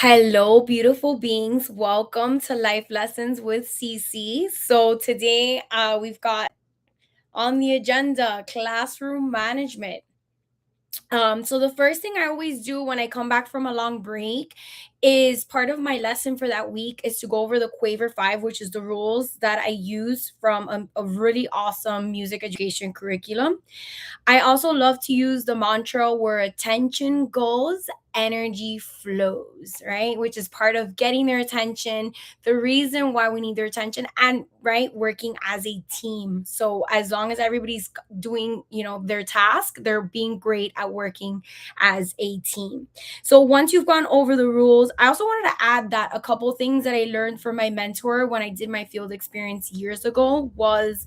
Hello, beautiful beings. Welcome to Life Lessons with Cece. So, today we've got on the agenda classroom management. So the first thing I always do when I come back from a long break is part of my lesson for that week is to go over the Quaver 5, which is the rules that I use from a really awesome music education curriculum. I also love to use the mantra where attention goes, energy flows, right? Which is part of getting their attention, the reason why we need their attention, and right, working as a team. So as long as everybody's doing, their task, they're being great at working as a team. So once you've gone over the rules, I also wanted to add that a couple things that I learned from my mentor when I did my field experience years ago was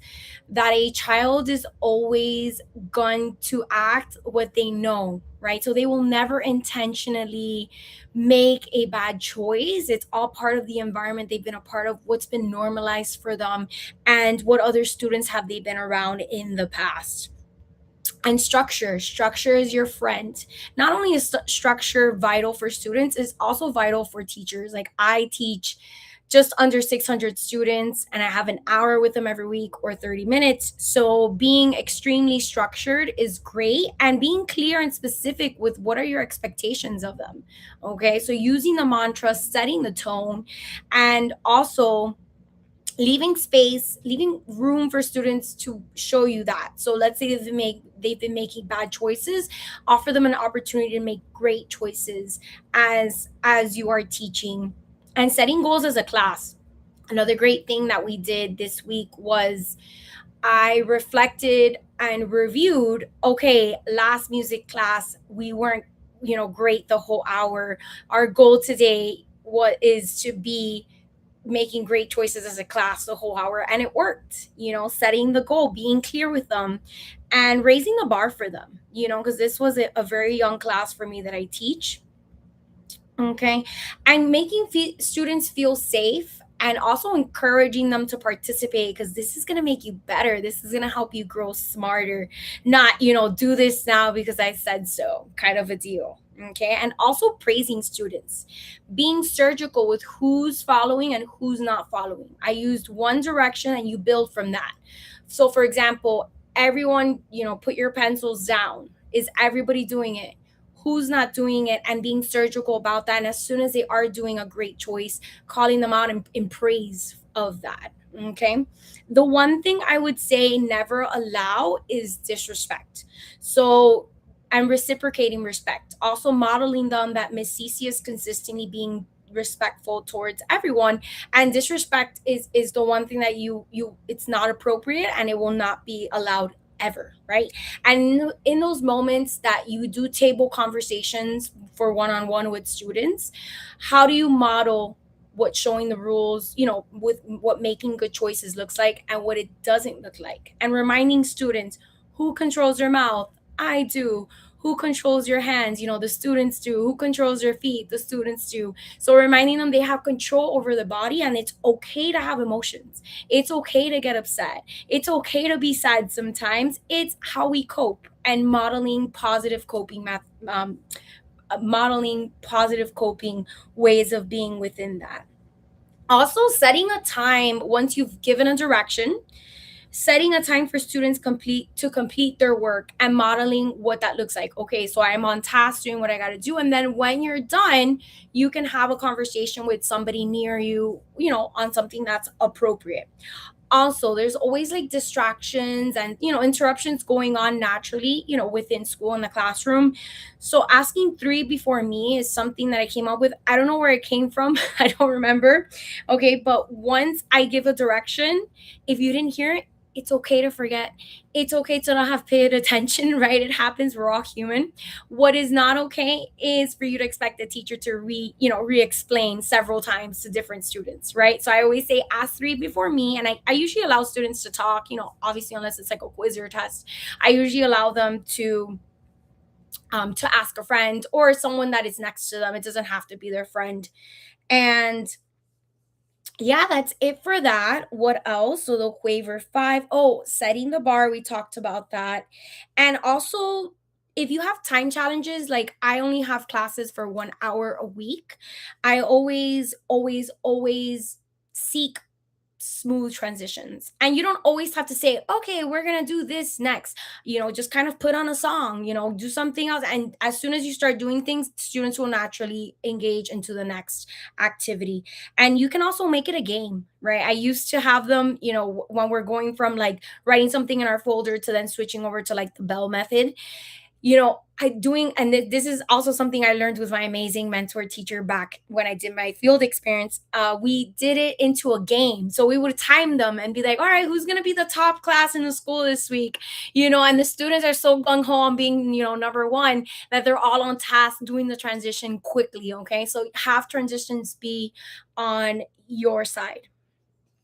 that a child is always going to act what they know, right? So they will never intentionally make a bad choice. It's all part of the environment they've been a part of, what's been normalized for them, and what other students have they been around in the past. And structure is your friend. Not only is structure vital for students, it's also vital for teachers. Like I teach just under 600 students and I have an hour with them every week or 30 minutes. So being extremely structured is great, and being clear and specific with what are your expectations of them. Okay? So using the mantra, setting the tone, and also leaving room for students to show you that. So let's say they've been making bad choices, offer them an opportunity to make great choices as you are teaching, and setting goals as a class. Another great thing that we did this week was I reflected and reviewed, okay, last music class we weren't, great the whole hour. Our goal today what is to be making great choices as a class the whole hour, and it worked. Setting the goal, being clear with them, and raising the bar for them, because this was a very young class for me that I teach. Okay. And making students feel safe and also encouraging them to participate, because this is going to make you better. This is going to help you grow smarter, not, do this now because I said so kind of a deal. Okay. And also praising students, being surgical with who's following and who's not following. I used one direction and you build from that. So, for example, everyone, put your pencils down. Is everybody doing it? Who's not doing it, and being surgical about that. And as soon as they are doing a great choice, calling them out in praise of that. Okay. The one thing I would say never allow is disrespect. So, and reciprocating respect. Also modeling them that Miss Cece is consistently being respectful towards everyone, and disrespect is the one thing that you it's not appropriate and it will not be allowed ever, right? And in those moments that you do table conversations for one-on-one with students, how do you model what showing the rules, with what making good choices looks like and what it doesn't look like, and reminding students who controls their mouth? I do. Who controls your hands? The students do. Who controls your feet? The students do. So reminding them they have control over the body, and it's okay to have emotions. It's okay to get upset. It's okay to be sad sometimes. It's how we cope, and modeling positive coping ways of being within that. Also, setting a time once you've given a direction, setting a time for students complete their work, and modeling what that looks like. Okay, so I'm on task doing what I got to do, and then when you're done, you can have a conversation with somebody near you, on something that's appropriate. Also, there's always like distractions and interruptions going on naturally, within school in the classroom. So asking three before me is something that I came up with. I don't know where it came from. I don't remember. Okay, but once I give a direction, if you didn't hear it, it's okay to forget. It's okay to not have paid attention, right? It happens. We're all human. What is not okay is for you to expect the teacher to re-explain several times to different students, right? So I always say ask three before me, and I usually allow students to talk, obviously unless it's like a quiz or a test. I usually allow them to ask a friend or someone that is next to them. It doesn't have to be their friend. And yeah, that's it for that. What else? So the Quaver 5. Oh, setting the bar. We talked about that. And also if you have time challenges, like I only have classes for 1 hour a week, I always seek smooth transitions. And you don't always have to say, okay, we're going to do this next. Just kind of put on a song, do something else. And as soon as you start doing things, students will naturally engage into the next activity. And you can also make it a game, right? I used to have them, when we're going from like writing something in our folder to then switching over to like the bell method. I doing and this is also something I learned with my amazing mentor teacher back when I did my field experience. We did it into a game, so we would time them and be like, all right, who's going to be the top class in the school this week? And the students are so gung-ho on being, number one, that they're all on task doing the transition quickly. Okay, so have transitions be on your side.